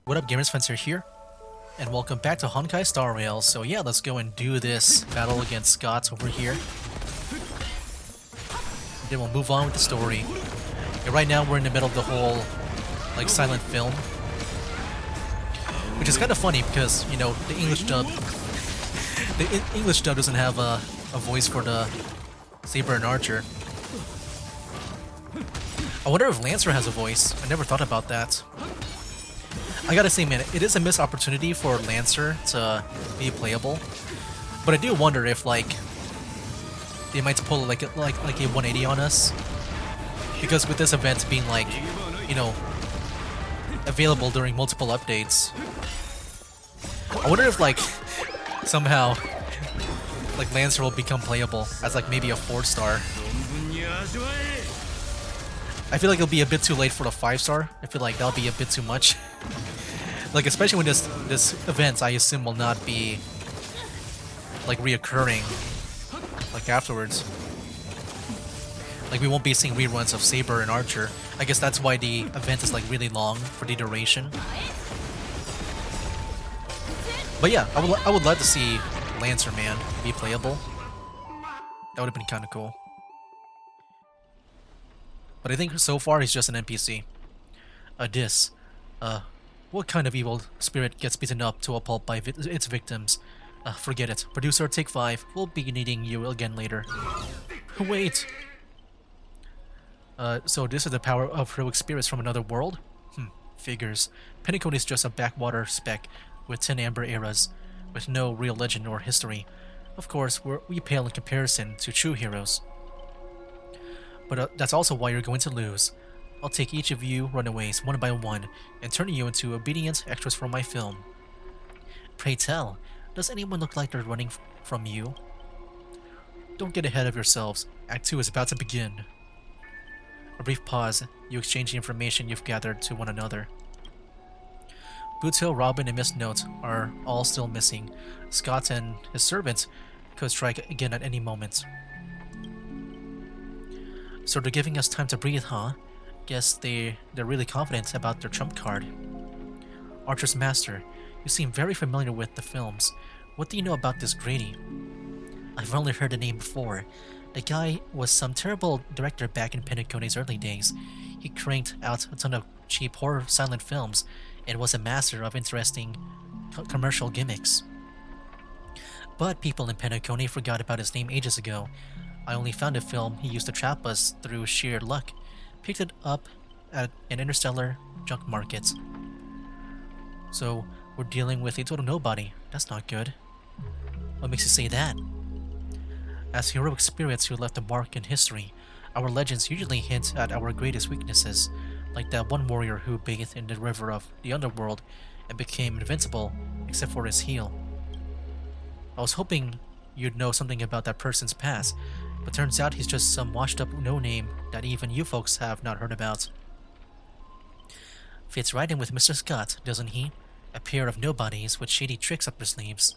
What up, gamers? Fencer here, and welcome back to Honkai Star Rail. So yeah, let's go and do this battle against Scots over here. Then we'll move on with the story. And right now we're in the middle of the whole, like, silent film. Which is kind of funny because, you know, the English dub doesn't have a voice for the Saber and Archer. I wonder if Lancer has a voice. I never thought about that. I gotta say, man, it is a missed opportunity for Lancer to be playable, but I do wonder if, like, they might pull like a 180 on us, because with this event being, like, you know, available during multiple updates. I wonder if, like, somehow, like, Lancer will become playable as, like, maybe a 4-star. I feel like it'll be a bit too late for the 5-star. I feel like that'll be a bit too much. Like, especially when this event, I assume, will not be, like, reoccurring, like, afterwards. Like, we won't be seeing reruns of Saber and Archer. I guess that's why the event is, like, really long for the duration. But yeah, I would love to see Lancer, man, be playable. That would have been kind of cool. But I think so far he's just an NPC. What kind of evil spirit gets beaten up to a pulp by its victims? Forget it. Producer, take 5. We'll be needing you again later. Wait! So this is the power of heroic spirits from another world? Figures. Pentecote is just a backwater speck with 10 amber eras, with no real legend or history. Of course, we pale in comparison to true heroes. But that's also why you're going to lose. I'll take each of you runaways one by one and turn you into obedient extras for my film. Pray tell, does anyone look like they're running from you? Don't get ahead of yourselves. Act 2 is about to begin. A brief pause. You exchange the information you've gathered to one another. Boots Robin, and Miss Note are all still missing. Scott and his servant could strike again at any moment. So they're giving us time to breathe, huh? Guess they're really confident about their trump card. Archer's Master, you seem very familiar with the films. What do you know about this Grady? I've only heard the name before. The guy was some terrible director back in Pentecote's early days. He cranked out a ton of cheap horror silent films and was a master of interesting commercial gimmicks. But people in Pentecote forgot about his name ages ago. I only found a film he used to trap us through sheer luck. Picked it up at an interstellar junk market. So, we're dealing with a total nobody. That's not good. What makes you say that? As heroic spirits who left a mark in history, our legends usually hint at our greatest weaknesses, like that one warrior who bathed in the river of the underworld and became invincible except for his heel. I was hoping you'd know something about that person's past, but turns out he's just some washed-up no-name that even you folks have not heard about. Fits right in with Mr. Scott, doesn't he? A pair of nobodies with shady tricks up their sleeves.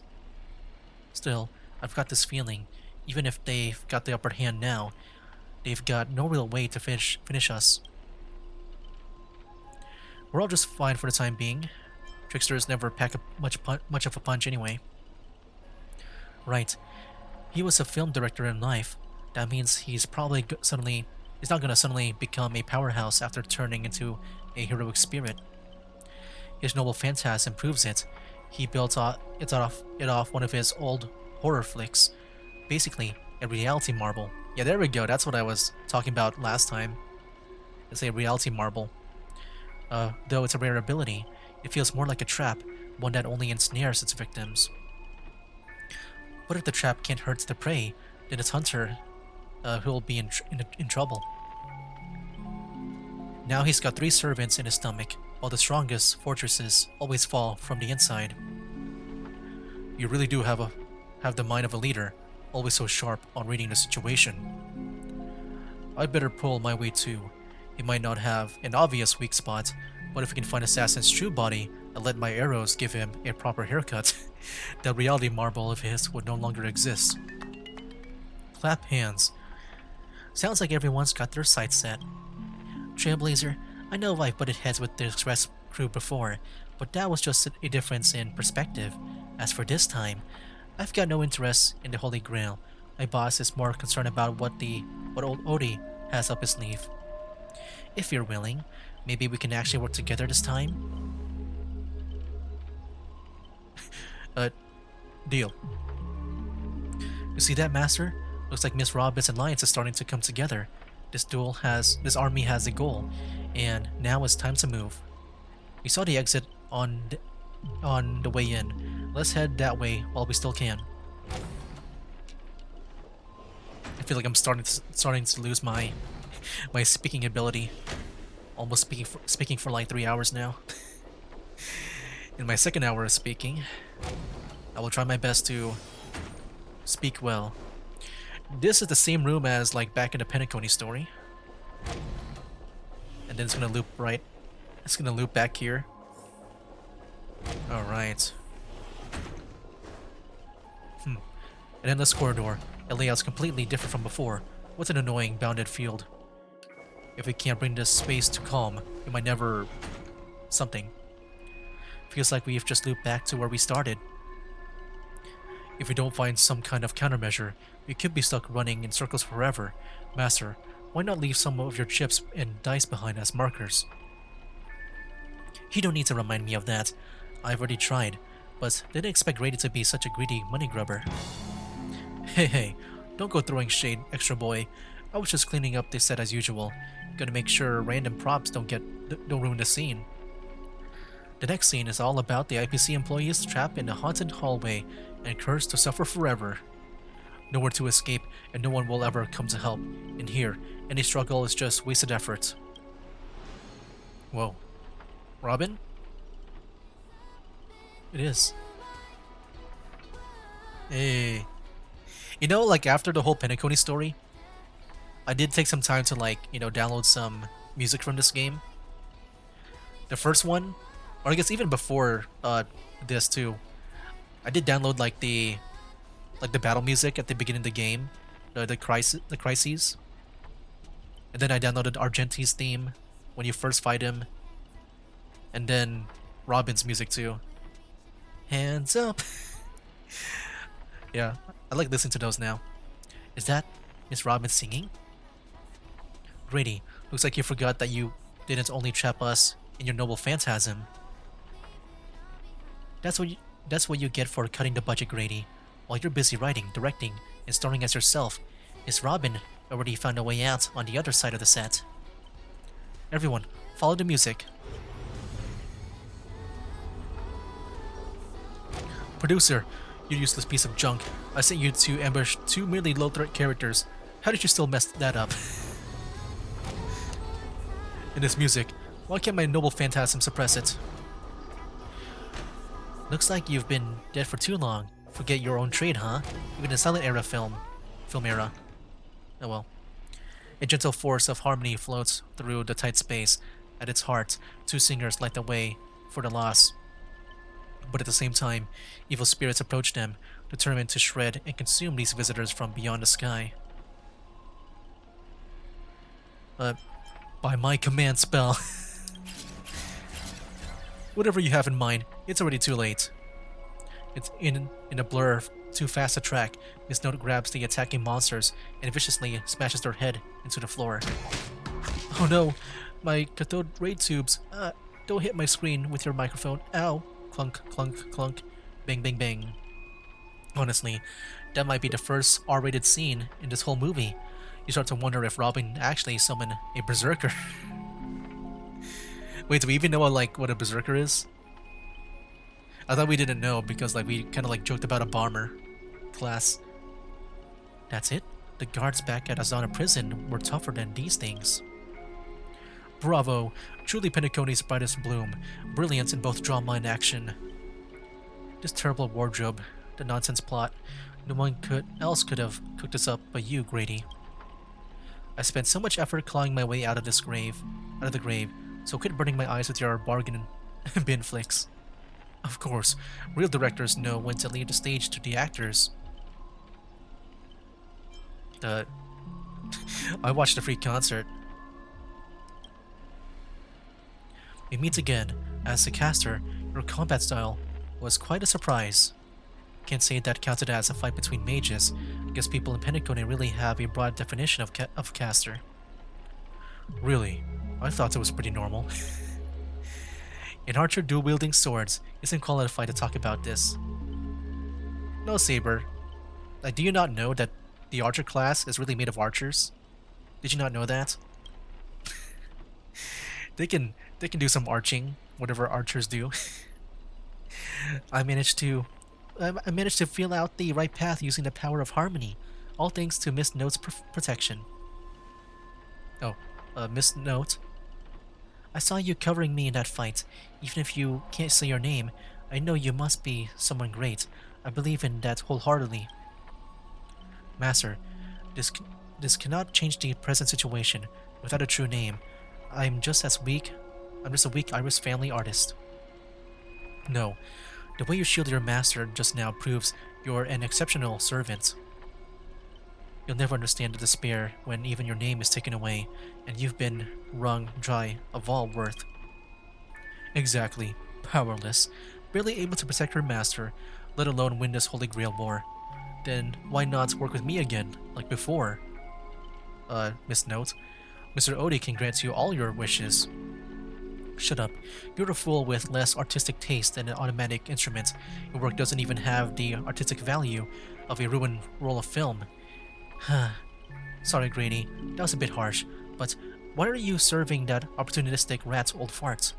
Still, I've got this feeling, even if they've got the upper hand now, they've got no real way to finish us. We're all just fine for the time being. Tricksters never pack much of a punch anyway. Right. He was a film director in life. That means he's probably he's not gonna suddenly become a powerhouse after turning into a heroic spirit. His noble phantasm proves it. He built it off one of his old horror flicks. Basically, a reality marble. Yeah, there we go. That's what I was talking about last time. It's a reality marble. Though it's a rare ability, it feels more like a trap, one that only ensnares its victims. What if the trap can't hurt the prey? Then its hunter who'll be in trouble. Now he's got 3 servants in his stomach, while the strongest fortresses always fall from the inside. You really do have the mind of a leader, always so sharp on reading the situation. I'd better pull my weight too. He might not have an obvious weak spot, but if we can find Assassin's true body and let my arrows give him a proper haircut, that reality marble of his would no longer exist. Clap hands. Sounds like everyone's got their sights set. Trailblazer, I know I've butted heads with the crew before, but that was just a difference in perspective. As for this time, I've got no interest in the Holy Grail. My boss is more concerned about what old Odie has up his sleeve. If you're willing, maybe we can actually work together this time? Uh, deal. You see that, Master? Looks like Miss Robin's alliance is starting to come together. This army has a goal, and now it's time to move. We saw the exit on the way in. Let's head that way while we still can. I feel like I'm starting to lose my speaking ability. Almost speaking for like 3 hours now. In my second hour of speaking, I will try my best to speak well. This is the same room as like back in the Penacony story. And then it's gonna loop right. It's gonna loop back here. Alright. An endless corridor. The layout's completely different from before. What's an annoying bounded field? If we can't bring this space to calm, we might never... something. Feels like we've just looped back to where we started. If we don't find some kind of countermeasure, we could be stuck running in circles forever. Master, why not leave some of your chips and dice behind as markers? You don't need to remind me of that. I've already tried, but didn't expect Grady to be such a greedy money grubber. Hey, don't go throwing shade, extra boy. I was just cleaning up this set as usual. Gotta make sure random props don't ruin the scene. The next scene is all about the IPC employees trapped in a haunted hallway and cursed to suffer forever. Nowhere to escape, and no one will ever come to help. In here, any struggle is just wasted effort. Whoa. Robin? It is. Hey. You know, like after the whole Penacony story, I did take some time to like, download some music from this game. The first one, or I guess even before this too, I did download like the battle music at the beginning of the game, the crises, and then I downloaded Argenti's theme when you first fight him, and then Robin's music too. Hands up. Yeah, I like listening to those now. Is that Miss Robin singing? Grady, looks like you forgot that you didn't only trap us in your noble phantasm. That's what you get for cutting the budget, Grady. While you're busy writing, directing, and starring as yourself, Miss Robin already found a way out on the other side of the set. Everyone, follow the music. Producer, you useless piece of junk. I sent you to ambush two merely low-threat characters. How did you still mess that up? In this music, why can't my noble phantasm suppress it? Looks like you've been dead for too long. Forget your own trade, huh? Even in silent era film era. Oh well. A gentle force of harmony floats through the tight space. At its heart, two singers light the way for the lost. But at the same time, evil spirits approach them, determined to shred and consume these visitors from beyond the sky. By my command spell. Whatever you have in mind, it's already too late. It's in a blur, too fast to track. Miss Note grabs the attacking monsters and viciously smashes their head into the floor. Oh no, my cathode ray tubes. Don't hit my screen with your microphone. Ow. Clunk, clunk, clunk. Bang, bang, bang. Honestly, that might be the first R-rated scene in this whole movie. You start to wonder if Robin actually summoned a berserker. Wait, do we even know what a berserker is? I thought we didn't know because we kind of joked about a bomber class. That's it? The guards back at Azana prison were tougher than these things. Bravo! Truly Penacony's brightest bloom. Brilliance in both drama and action. This terrible wardrobe, the nonsense plot. No one else could have cooked this up but you, Grady. I spent so much effort clawing my way out of the grave, so quit burning my eyes with your bargain bin flicks. Of course, real directors know when to leave the stage to the actors. I watched the free concert. We meet again. As a caster, your combat style was quite a surprise. Can't say that counted as a fight between mages, because people in Penacony really have a broad definition of caster. Really? I thought it was pretty normal. An archer dual-wielding swords isn't qualified to talk about this. No, Saber. Do you not know that the archer class is really made of archers? Did you not know that? They can do some arching, whatever archers do. I managed to feel out the right path using the power of harmony, all thanks to Miss Note's protection. Oh, Miss Note. I saw you covering me in that fight. Even if you can't say your name, I know you must be someone great. I believe in that wholeheartedly. Master, this cannot change the present situation without a true name. I'm just a weak Irish family artist. No, the way you shielded your master just now proves you're an exceptional servant. You'll never understand the despair when even your name is taken away, and you've been wrung dry of all worth. Exactly. Powerless. Barely able to protect her master, let alone win this Holy Grail war. Then why not work with me again, like before? Miss Note. Mr. Odie can grant you all your wishes. Shut up. You're a fool with less artistic taste than an automatic instrument. Your work doesn't even have the artistic value of a ruined roll of film. Sorry, Grady. That was a bit harsh, but why are you serving that opportunistic rat's old fart?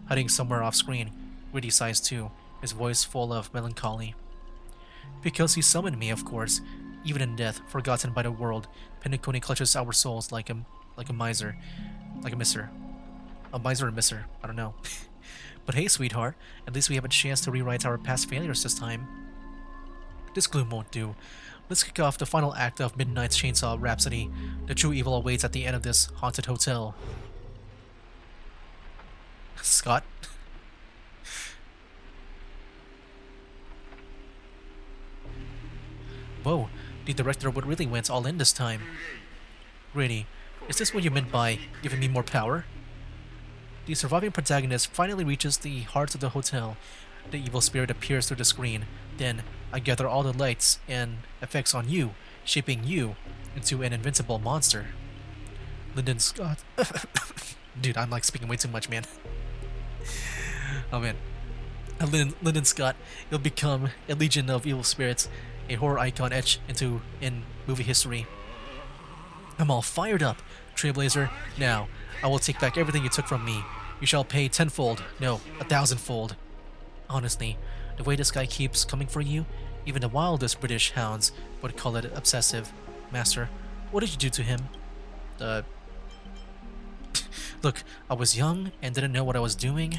Hiding somewhere off screen, Grady sighs too, his voice full of melancholy. Because he summoned me, of course. Even in death, forgotten by the world, Penacony clutches our souls like a miser. Like a misser. A miser or misser, I don't know. But hey, sweetheart, at least we have a chance to rewrite our past failures this time. This gloom won't do. Let's kick off the final act of Midnight's Chainsaw Rhapsody. The true evil awaits at the end of this haunted hotel. Scott? Whoa, the director would really went all in this time. Grady, is this what you meant by giving me more power? The surviving protagonist finally reaches the heart of the hotel. The evil spirit appears through the screen. Then, I gather all the lights and effects on you, shaping you into an invincible monster. Lyndon Scott. Dude, I'm like speaking way too much, man. Oh man. Lyndon Scott, you'll become a legion of evil spirits, a horror icon etched in movie history. I'm all fired up, Trailblazer. Now, I will take back everything you took from me. You shall pay tenfold, no, 1,000-fold. Honestly, the way this guy keeps coming for you, even the wildest British hounds would call it obsessive. Master, what did you do to him? Look, I was young and didn't know what I was doing.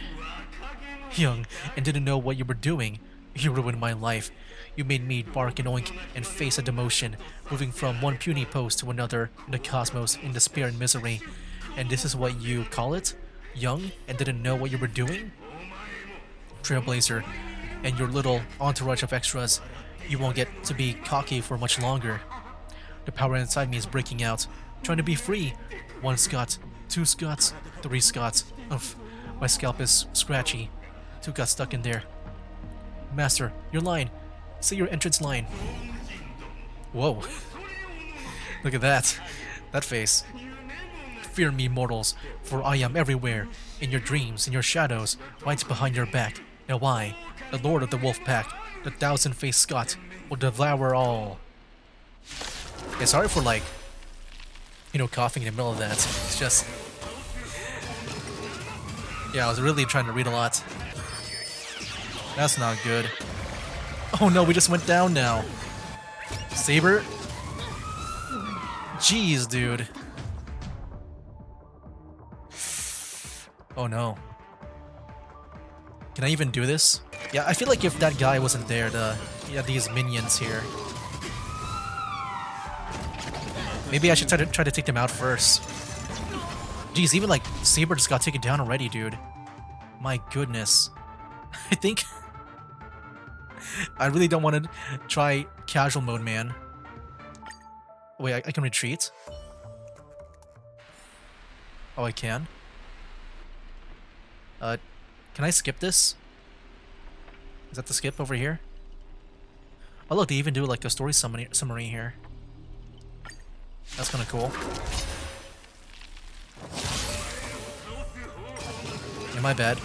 Young and didn't know what you were doing. You ruined my life. You made me bark and oink and face a demotion, moving from one puny post to another in the cosmos in despair and misery. And this is what you call it? Young and didn't know what you were doing? Trailblazer, and your little entourage of extras, you won't get to be cocky for much longer. The power inside me is breaking out, trying to be free. 1 Scott, 2 Scotts, 3 Scotts. Oof, my scalp is scratchy. 2 got stuck in there. Master, your line. Say your entrance line. Whoa. Look at that. That face. Fear me, mortals, for I am everywhere. In your dreams, in your shadows, right behind your back. Now I, the Lord of the Wolf Pack, the 1,000-faced Scot, will devour all. Yeah, sorry for coughing in the middle of that. It's just... Yeah, I was really trying to read a lot. That's not good. Oh no, we just went down now. Saber? Jeez, dude. Oh no. Can I even do this? Yeah, I feel like if that guy wasn't there, these minions here. Maybe I should try to take them out first. Jeez, even like Saber just got taken down already, dude. My goodness. I think I really don't want to try casual mode, man. Wait, I can retreat? Oh, I can? Uh, can I skip this? Is that the skip over here? Oh look, they even do like a story summary here. That's kind of cool. Yeah, my bad.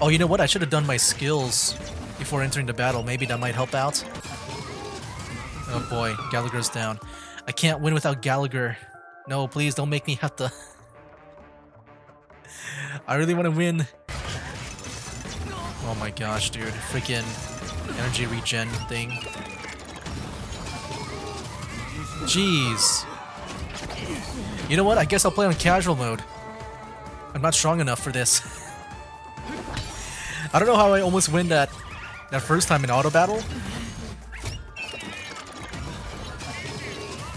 Oh, you know what? I should have done my skills before entering the battle. Maybe that might help out. Oh boy, Gallagher's down. I can't win without Gallagher. No, please don't make me have to... I really want to win. Oh my gosh, dude. Freaking energy regen thing. Jeez. You know what? I guess I'll play on casual mode. I'm not strong enough for this. I don't know how I almost win that first time in auto battle.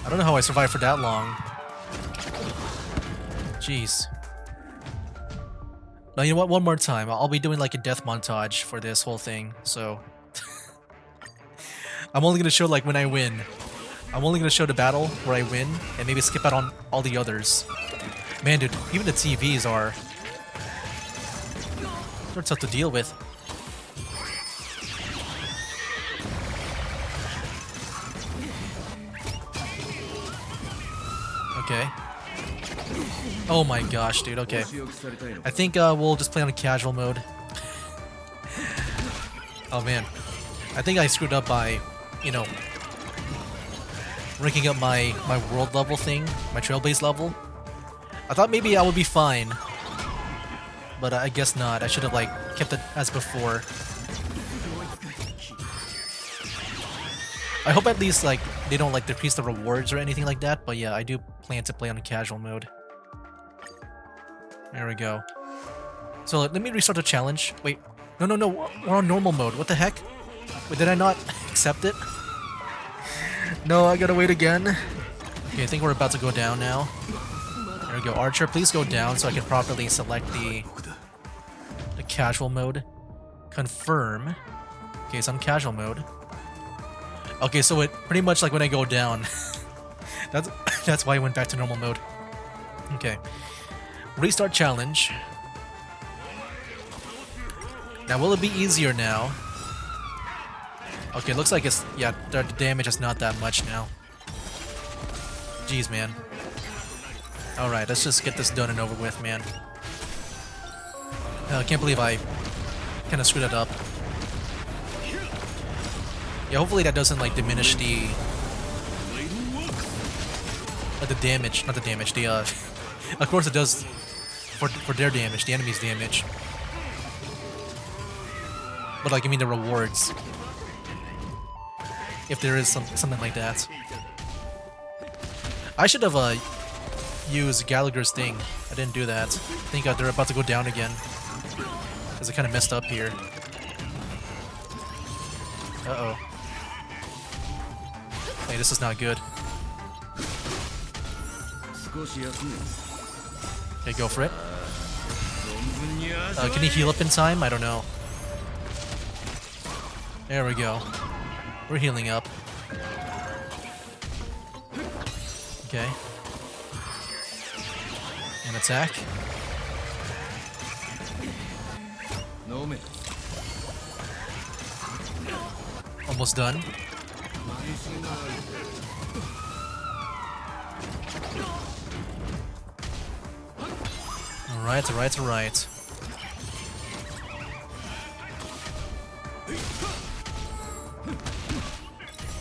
I don't know how I survived for that long. Jeez. Now, you know what? One more time. I'll be doing like a death montage for this whole thing, so... I'm only gonna show like when I win. I'm only gonna show the battle where I win, and maybe skip out on all the others. Man, dude, even the TVs are... They're tough to deal with. Okay. Oh my gosh, dude, okay. I think we'll just play on a casual mode. Oh man. I think I screwed up by, you know, ranking up my world level thing, my trailblaze level. I thought maybe I would be fine. But I guess not. I should have like kept it as before. I hope at least like they don't like decrease the rewards or anything like that, but yeah, I do plan to play on casual mode. There we go. So let me restart the challenge. Wait, no, we're on normal mode. What the heck? Wait, did I not accept it? No, I gotta wait again. Okay, I think we're about to go down now. There we go. Archer, please go down so I can properly select the casual mode. Confirm. Okay, it's on casual mode. Okay, so it pretty much like when I go down. that's why I went back to normal mode. Okay. Restart challenge. Now, will it be easier now? Okay, looks like it's... Yeah, the damage is not that much now. Jeez, man. Alright, let's just get this done and over with, man. I can't believe I kind of screwed it up. Yeah, hopefully that doesn't, like, diminish the damage. Not the damage, the, of course it does for their damage, the enemy's damage. But, like, I mean the rewards. If there is something like that. I should have, used Gallagher's thing. I didn't do that. I think they're about to go down again. Because I kind of messed up here. Uh-oh. Hey, this is not good. Okay, go for it. Can he heal up in time? I don't know. There we go. We're healing up. Okay. And attack. Almost done. Alright.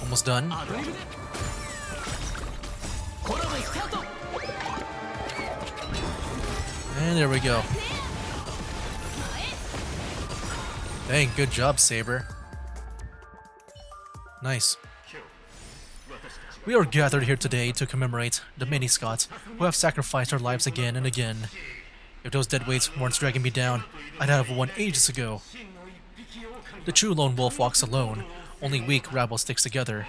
Almost done. And there we go. Dang, good job, Saber. Nice. We are gathered here today to commemorate the many Scots who have sacrificed their lives again and again. If those dead weights weren't dragging me down, I'd have won ages ago. The true lone wolf walks alone, only weak rabble sticks together.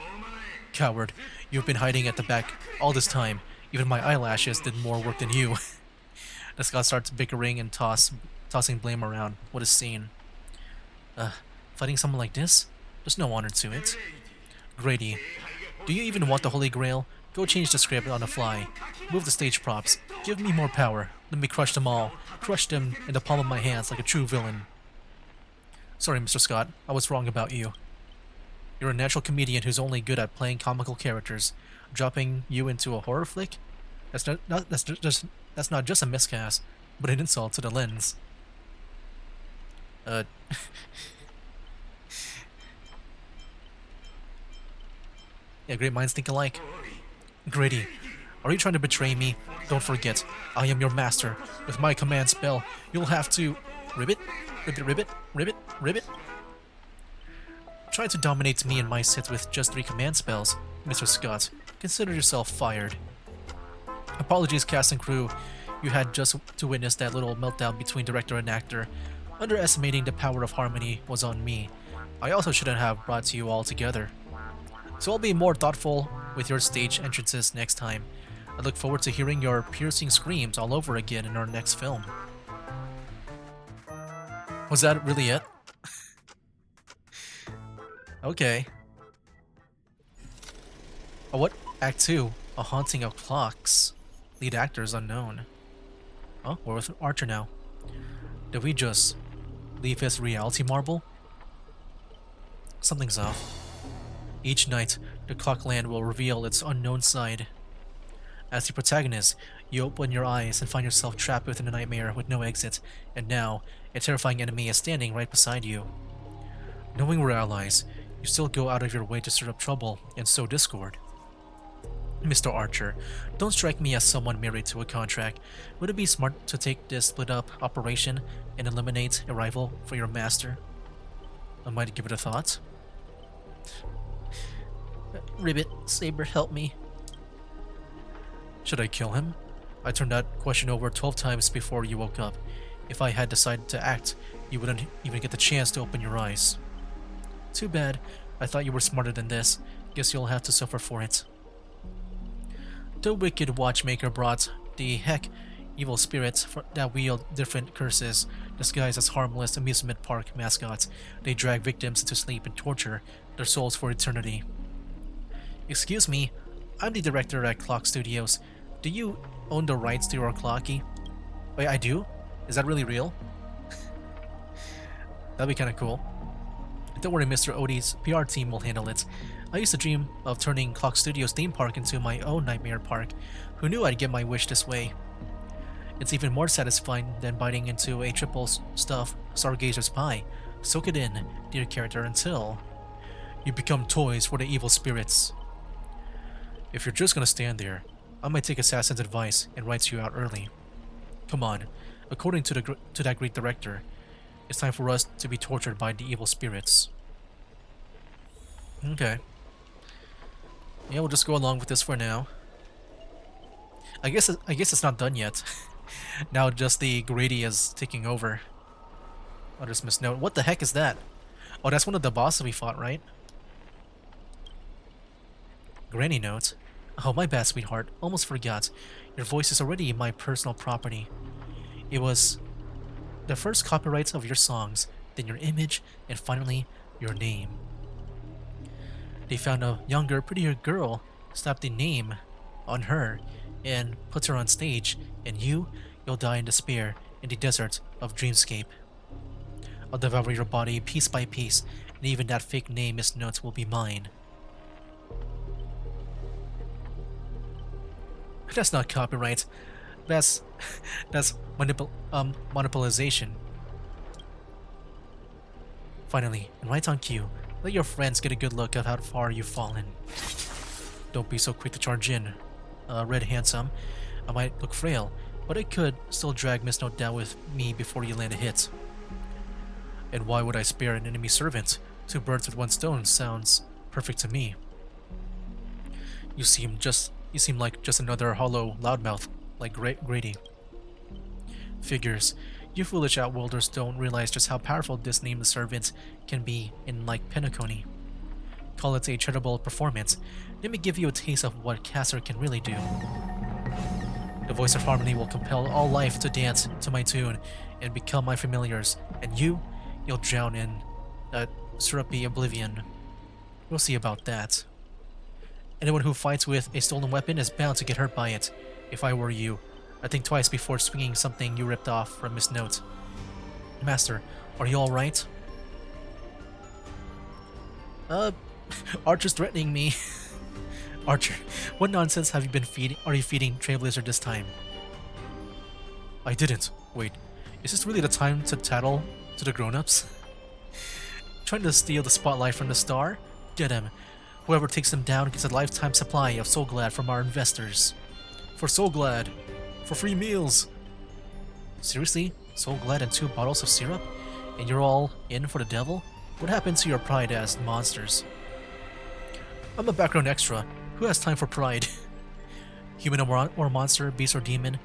Coward, you've been hiding at the back all this time. Even my eyelashes did more work than you. The Scot starts bickering and tossing blame around. What a scene. Fighting someone like this? There's no honor to it. Grady, do you even want the Holy Grail? Go change the script on the fly. Move the stage props. Give me more power. Let me crush them all. Crush them in the palm of my hands like a true villain. Sorry, Mr. Scott. I was wrong about you. You're a natural comedian who's only good at playing comical characters. Dropping you into a horror flick? That's not just a miscast, but an insult to the lens. Uh... Yeah, great minds think alike. Grady, are you trying to betray me? Don't forget, I am your master. With my command spell, you'll have to... Ribbit? Ribbit, ribbit, ribbit, ribbit? Try to dominate me and my sets with just 3 command spells. Mr. Scott, consider yourself fired. Apologies, cast and crew. You had just to witness that little meltdown between director and actor. Underestimating the power of harmony was on me. I also shouldn't have brought you all together. So I'll be more thoughtful with your stage entrances next time. I look forward to hearing your piercing screams all over again in our next film. Was that really it? Okay. Oh, what? Act 2, A Haunting of Clocks. Lead actor is unknown. Oh, we're with Archer now. Did we just leave his reality marble? Something's off. Each night, the Clockland will reveal its unknown side. As the protagonist, you open your eyes and find yourself trapped within a nightmare with no exit, and now, a terrifying enemy is standing right beside you. Knowing we're allies, you still go out of your way to stir up trouble and sow discord. Mr. Archer, don't strike me as someone married to a contract. Would it be smart to take this split-up operation and eliminate a rival for your master? I might give it a thought. Ribbit, Saber, help me. Should I kill him? I turned that question over 12 times before you woke up. If I had decided to act, you wouldn't even get the chance to open your eyes. Too bad. I thought you were smarter than this. Guess you'll have to suffer for it. The wicked watchmaker brought the evil spirits that wield different curses, disguised as harmless amusement park mascots. They drag victims into sleep and torture their souls for eternity. Excuse me, I'm the director at Clock Studios. Do you own the rights to your clocky? Wait, I do? Is that really real? That'd be kinda cool. Don't worry, Mr. Odie's PR team will handle it. I used to dream of turning Clock Studios theme park into my own nightmare park. Who knew I'd get my wish this way? It's even more satisfying than biting into a triple stuffed Stargazer's pie. Soak it in, dear character, until you become toys for the evil spirits. If you're just gonna stand there, I might take Assassin's advice and write you out early. Come on, according to that great director, it's time for us to be tortured by the evil spirits. Okay. Yeah, we'll just go along with this for now. I guess it's not done yet. Now just the Grady is taking over. I'll just misnote. What the heck is that? Oh, that's one of the bosses we fought, right? Granny note. Oh, my bad, sweetheart. Almost forgot. Your voice is already my personal property. It was the first copyrights of your songs, then your image, and finally, your name. They found a younger, prettier girl, slapped the name on her, and put her on stage, and you'll die in despair in the desert of Dreamscape. I'll devour your body piece by piece, and even that fake name misnote will be mine. That's not copyright. That's monopolization. Finally, and right on cue, let your friends get a good look at how far you've fallen. Don't be so quick to charge in. Red Handsome, I might look frail, but I could still drag Miss Note down with me before you land a hit. And why would I spare an enemy servant? 2 birds with 1 stone sounds perfect to me. You seem like just another hollow loudmouth, like Grady. Figures. You foolish outworlders don't realize just how powerful this nameless servant can be in like Penacony. Call it a charitable performance. Let me give you a taste of what Caster can really do. The voice of harmony will compel all life to dance to my tune and become my familiars, and you'll drown in a syrupy oblivion. We'll see about that. Anyone who fights with a stolen weapon is bound to get hurt by it. If I were you, I think twice before swinging something you ripped off from Miss Note. Master, are you alright? Uh, Archer's threatening me. Archer, what nonsense have you been feeding? Are you feeding Trailblazer this time? I didn't. Wait, is this really the time to tattle to the grown-ups? Trying to steal the spotlight from the star? Get him. Whoever takes him down gets a lifetime supply of Soul Glad from our investors. For Soul Glad. For free meals. Seriously? Soul Glad and 2 bottles of syrup? And you're all in for the devil? What happened to your pride as monsters? I'm a background extra. Who has time for pride? Human or monster, beast or demon,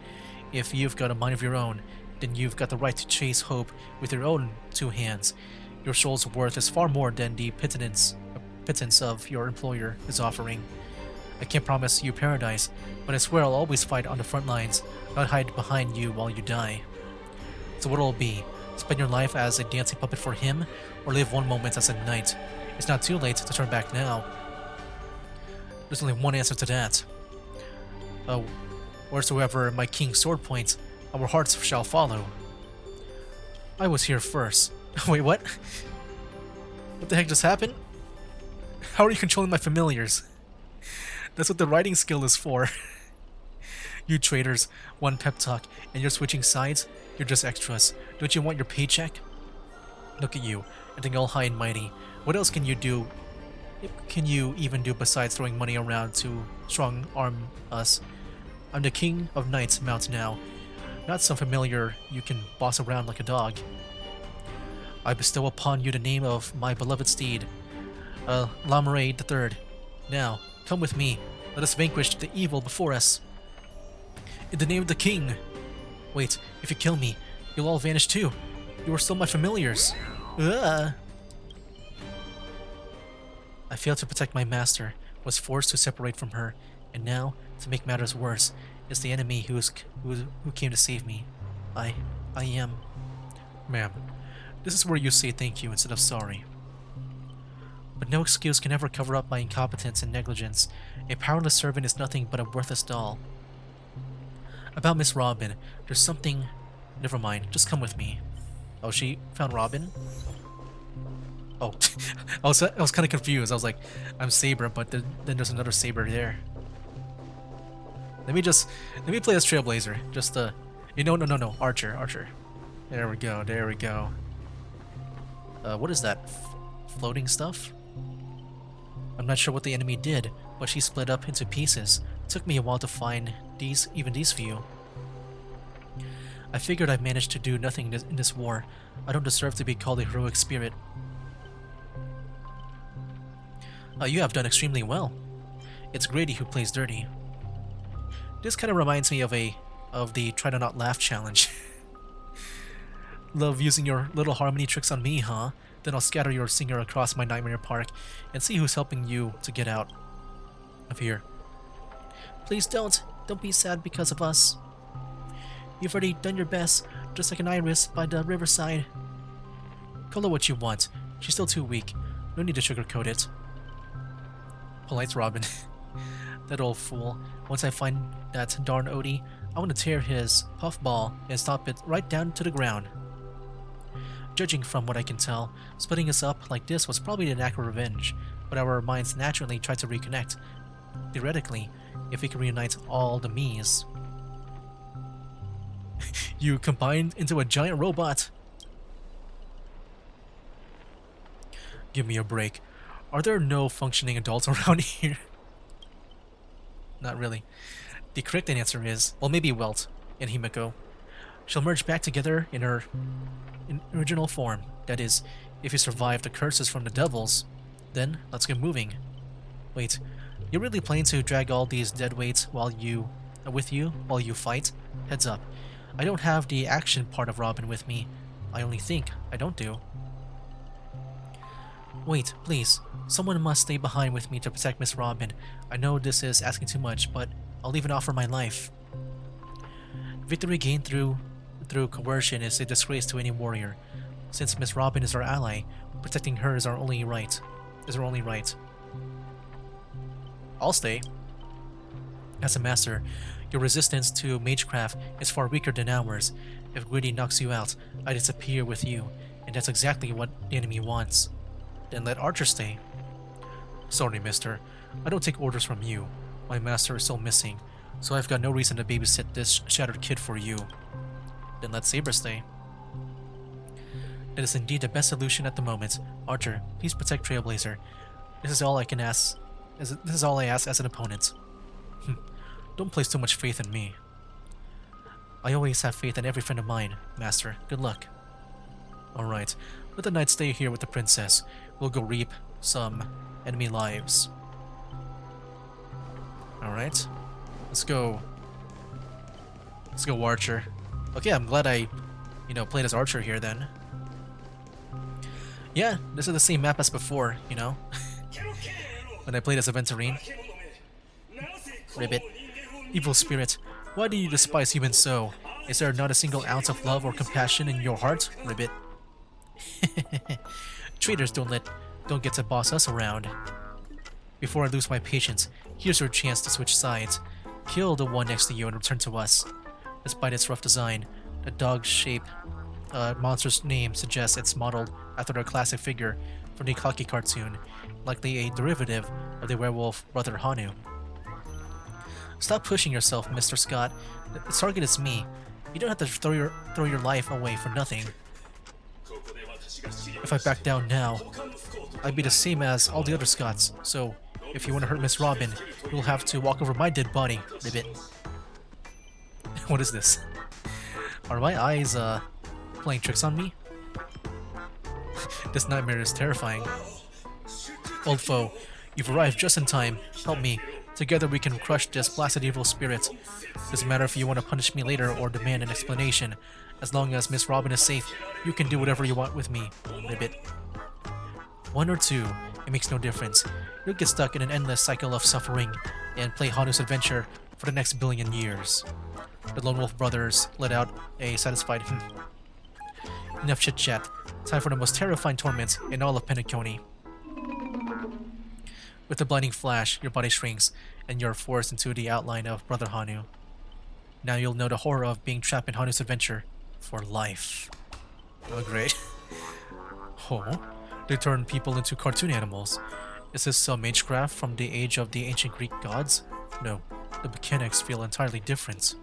if you've got a mind of your own, then you've got the right to chase hope with your own 2 hands. Your soul's worth is far more than the pittance of your employer is offering. I can't promise you paradise, but I swear I'll always fight on the front lines, not hide behind you while you die. So what'll it be? Spend your life as a dancing puppet for him, or live one moment as a knight? It's not too late to turn back now. There's only one answer to that. Wheresoever my king's sword points, our hearts shall follow. I was here first. Wait, what? What the heck just happened? How are you controlling my familiars? That's what the writing skill is for. You traitors, one pep talk, and you're switching sides? You're just extras. Don't you want your paycheck? Look at you, acting all high and mighty. What else can you do? Can you even do besides throwing money around to strong-arm us? I'm the king of knights mount now, not some familiar you can boss around like a dog. I bestow upon you the name of my beloved steed, Lamare III. Now, come with me. Let us vanquish the evil before us. In the name of the king! Wait, if you kill me, you'll all vanish too. You are still my familiars. Ugh. I failed to protect my master, was forced to separate from her, and now, to make matters worse, is the enemy who came to save me. I am... Ma'am, this is where you say thank you instead of sorry. But no excuse can ever cover up my incompetence and negligence. A powerless servant is nothing but a worthless doll. About Miss Robin, there's something... Never mind, just come with me. Oh, she found Robin? Oh, I was kind of confused. I was like, I'm Saber, but then there's another Saber there. Let me play as Trailblazer. Just no, Archer. There we go. What is that? Floating stuff? I'm not sure what the enemy did, but she split up into pieces. It took me a while to find even these few. I figured I've managed to do nothing in this war. I don't deserve to be called a heroic spirit. You have done extremely well. It's Grady who plays dirty. This kind of reminds me of the try to not laugh challenge. Love using your little harmony tricks on me, huh? Then I'll scatter your singer across my nightmare park and see who's helping you to get out of here. Please don't be sad because of us. You've already done your best, just like an iris by the riverside. Call her what you want. She's still too weak. No need to sugarcoat it. Polite Robin. That old fool. Once I find that darn Odie, I want to tear his puffball and stop it right down to the ground. Judging from what I can tell, splitting us up like this was probably an act of revenge, but our minds naturally tried to reconnect. Theoretically, if we could reunite all the me's. You combined into a giant robot! Give me a break. Are there no functioning adults around here? Not really. The correct answer is, well, maybe Welt and Himiko. She'll merge back together in her original form. That is, if you survive the curses from the devils, then let's get moving. Wait, you're really planning to drag all these dead weights with you while you fight? Heads up. I don't have the action part of Robin with me. I only think I don't do. Wait, please. Someone must stay behind with me to protect Miss Robin. I know this is asking too much, but I'll even offer my life. Victory gained through coercion is a disgrace to any warrior. Since Miss Robin is our ally, protecting her is our only right. I'll stay. As a master, Your resistance to magecraft is far weaker than ours. If Greedy knocks you out, I disappear with you, and that's exactly what the enemy wants. Then let Archer stay. Sorry, mister. I don't take orders from you. My master is still missing, so I've got no reason to babysit this shattered kid for you. Then let Saber stay. That is indeed the best solution at the moment. Archer, please protect Trailblazer. This is all I can ask. This is all I ask as an opponent. Don't place too much faith in me. I always have faith in every friend of mine, Master. Good luck. Alright, let the knight stay here with the princess. We'll go reap some enemy lives. Alright, let's go. Let's go Archer. Okay, I'm glad I, played as Archer here then. Yeah, this is the same map as before, when I played as Aventurine. Ribbit. Evil spirit, why do you despise humans so? Is there not a single ounce of love or compassion in your heart, Ribbit? Traitors don't get to boss us around. Before I lose my patience, here's your chance to switch sides. Kill the one next to you and return to us. Despite its rough design, the dog-shaped monster's name suggests it's modeled after a classic figure from the Hockey cartoon, likely a derivative of the werewolf brother Hanu. Stop pushing yourself, Mr. Scott. The target is me. You don't have to throw your life away for nothing. If I back down now, I'd be the same as all the other Scots, so if you want to hurt Miss Robin, you'll have to walk over my dead body, Ribbit. What is this? Are my eyes, playing tricks on me? This nightmare is terrifying. Old foe, you've arrived just in time. Help me. Together we can crush this blasted evil spirit. Doesn't matter if you want to punish me later or demand an explanation. As long as Miss Robin is safe, you can do whatever you want with me, Ribbit. One or two, it makes no difference. You'll get stuck in an endless cycle of suffering and play Hanu's adventure for the next billion years. The Lone Wolf brothers let out a satisfied Enough chit-chat. Time for the most terrifying torment in all of Penacony. With the blinding flash, your body shrinks, and you're forced into the outline of Brother Hanu. Now you'll know the horror of being trapped in Hanu's adventure for life. Oh, great. Oh, they turn people into cartoon animals. Is this some magecraft from the age of the ancient Greek gods? No, the mechanics feel entirely different.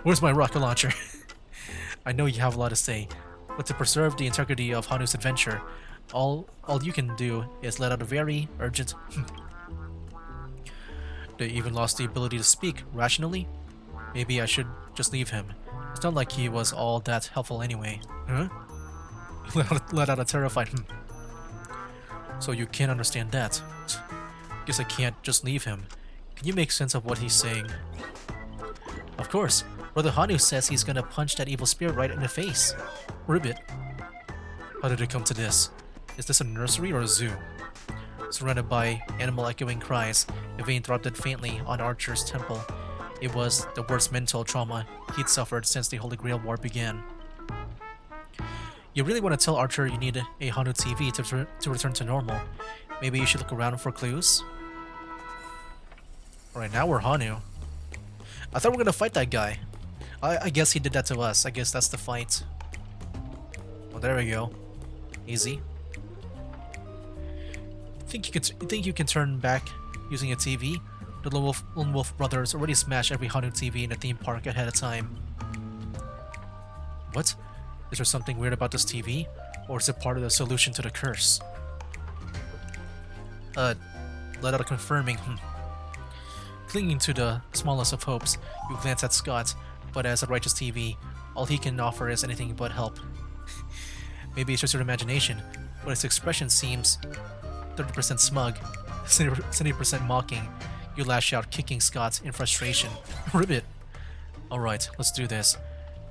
Where's my rocket launcher? I know you have a lot to say, but to preserve the integrity of Hanu's adventure, all you can do is let out a very urgent They even lost the ability to speak rationally? Maybe I should just leave him. It's not like he was all that helpful anyway. Huh? Let out a terrified So you can't understand that. Guess I can't just leave him. Can you make sense of what he's saying? Of course. Brother Hanu says he's gonna punch that evil spirit right in the face. Ribbit. How did it come to this? Is this a nursery or a zoo? Surrounded by animal echoing cries, a vein throbbed faintly on Archer's temple. It was the worst mental trauma he'd suffered since the Holy Grail War began. You really want to tell Archer you need a Hanu TV to return to normal. Maybe you should look around for clues? Alright, now we're Hanu. I thought we were gonna fight that guy. I guess he did that to us. I guess that's the fight. Well, there we go. Easy. Think you can turn back using a TV? The Lone Wolf brothers already smashed every Hanu TV in the theme park ahead of time. What? Is there something weird about this TV? Or is it part of the solution to the curse? Let out a confirming Clinging to the smallest of hopes, you glance at Scott, but as a righteous TV, all he can offer is anything but help. Maybe it's just your imagination, but his expression seems 30% smug, 70% mocking. You lash out, kicking Scott in frustration. Ribbit! Alright, let's do this.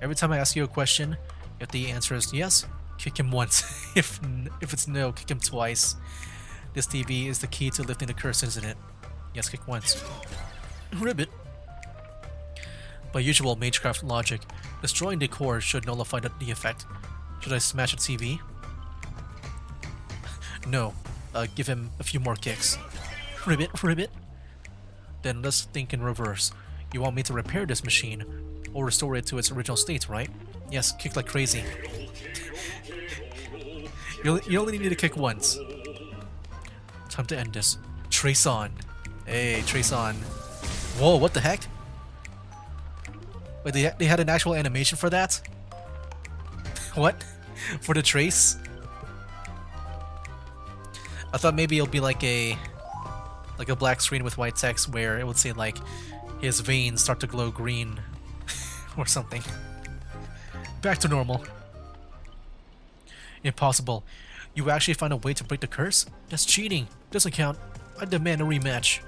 Every time I ask you a question, if the answer is yes, kick him once. if it's no, kick him twice. This TV is the key to lifting the curse, isn't it? Yes, kick once. Ribbit! By usual magecraft logic, destroying the core should nullify the effect. Should I smash a TV? No. Give him a few more kicks. Ribbit, ribbit. Then let's think in reverse. You want me to repair this machine, or restore it to its original state, right? Yes, kick like crazy. You only need to kick once. Time to end this. Trace on. Hey, trace on. Whoa, what the heck? Wait, they had an actual animation for that? What? For the trace? I thought maybe it'll be like a black screen with white text where it would say like his veins start to glow green or something. Back to normal. Impossible. You actually found a way to break the curse? That's cheating. Doesn't count. I demand a rematch.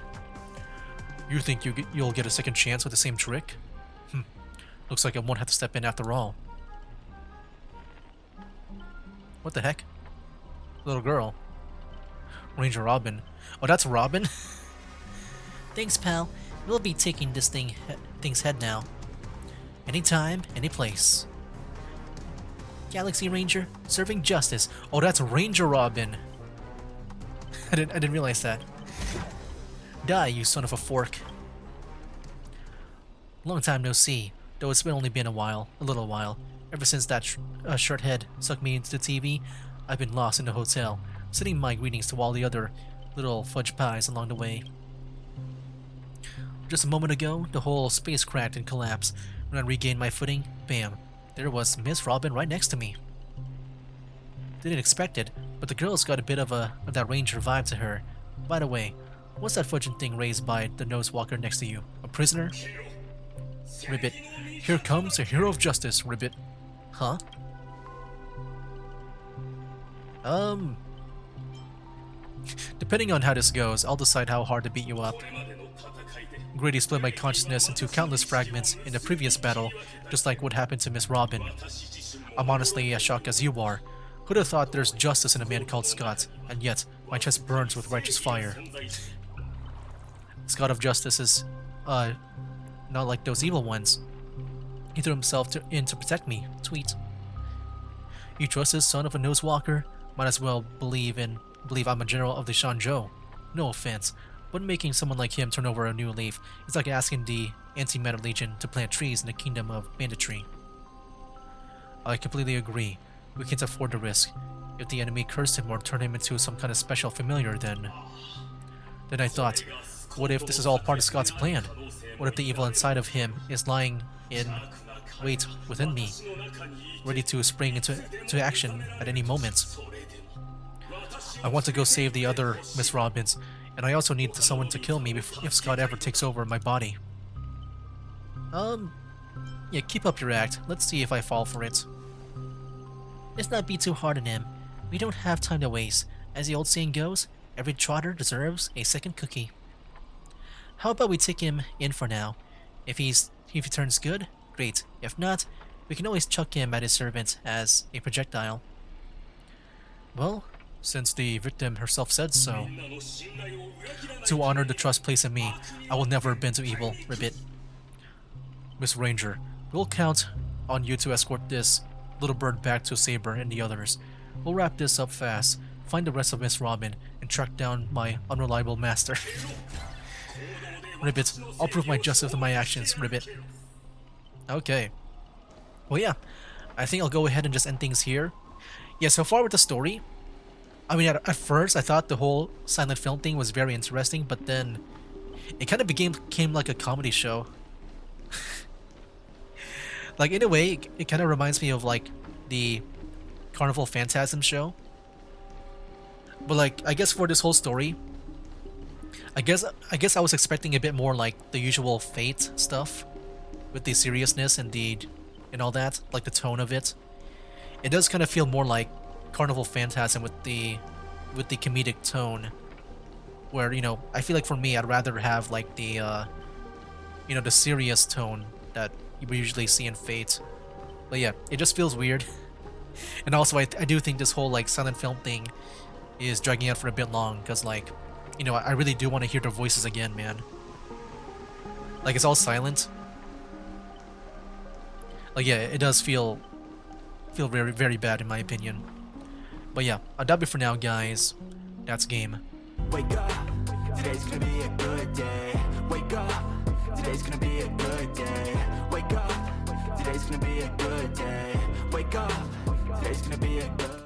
You think you'll get a second chance with the same trick? Looks like I won't have to step in after all. What the heck? Little girl. Ranger Robin. Oh, that's Robin? Thanks, pal. We'll be taking this thing's head now. Anytime, any place. Galaxy Ranger, serving justice. Oh, that's Ranger Robin. I didn't realize that. Die, you son of a fork. Long time no see, though it's only been a little while. Ever since that short head sucked me into the TV, I've been lost in the hotel, sending my greetings to all the other little fudge pies along the way. Just a moment ago, the whole space cracked and collapsed. When I regained my footing, bam, there was Miss Robin right next to me. Didn't expect it, but the girl's got a bit of that Ranger vibe to her. By the way, what's that fudging thing raised by the nose walker next to you? A prisoner? Ribbit. Here comes a hero of justice, Ribbit. Huh? Depending on how this goes, I'll decide how hard to beat you up. Grady split my consciousness into countless fragments in the previous battle, just like what happened to Miss Robin. I'm honestly as shocked as you are. Who'd have thought there's justice in a man called Scott, and yet my chest burns with righteous fire. Scott of Justice is, not like those evil ones. He threw himself in to protect me. Tweet. You trust this son of a nosewalker? Might as well believe I'm a general of the Shanzhou. No offense, but making someone like him turn over a new leaf is like asking the Anti-Matter Legion to plant trees in the kingdom of banditry. I completely agree. We can't afford the risk. If the enemy cursed him or turned him into some kind of special familiar, then I thought, what if this is all part of Scott's plan? What if the evil inside of him is lying in wait within me, ready to spring into action at any moment? I want to go save the other Miss Robins, and I also need someone to kill me if Scott ever takes over my body. Yeah, keep up your act. Let's see if I fall for it. Let's not be too hard on him. We don't have time to waste. As the old saying goes, every trotter deserves a second cookie. How about we take him in for now? If he turns good, great. If not, we can always chuck him at his servant as a projectile. Well, since the victim herself said so. To honor the trust placed in me, I will never bend to evil, Ribbit. Miss Ranger, we'll count on you to escort this little bird back to Saber and the others. We'll wrap this up fast, find the rest of Miss Robin, and track down my unreliable master. Ribbit, I'll prove my justice with my actions, Ribbit. Okay. Well, yeah, I think I'll go ahead and just end things here. Yeah, so far with the story, I mean, at first I thought the whole silent film thing was very interesting, but then it kind of became like a comedy show. Like, in a way, it kind of reminds me of like the Carnival Phantasm show. But like, I guess for this whole story, I guess I was expecting a bit more like the usual Fate stuff, with the seriousness and all that, like the tone of it. It does kind of feel more like Carnival Phantasm with the comedic tone, where, you know, I feel like for me I'd rather have like the you know, the serious tone that you usually see in Fate. But yeah, it just feels weird. And also I do think this whole like silent film thing is dragging out for a bit long, because like, you know, I really do want to hear their voices again, man. Like, it's all silent. Like, yeah, it does feel very, very bad in my opinion. But yeah, that'll be for now, guys. That's game. Wake up, today's gonna be a good day. Wake up, today's gonna be a good day. Wake up, today's gonna be a good day. Wake up, today's gonna be a good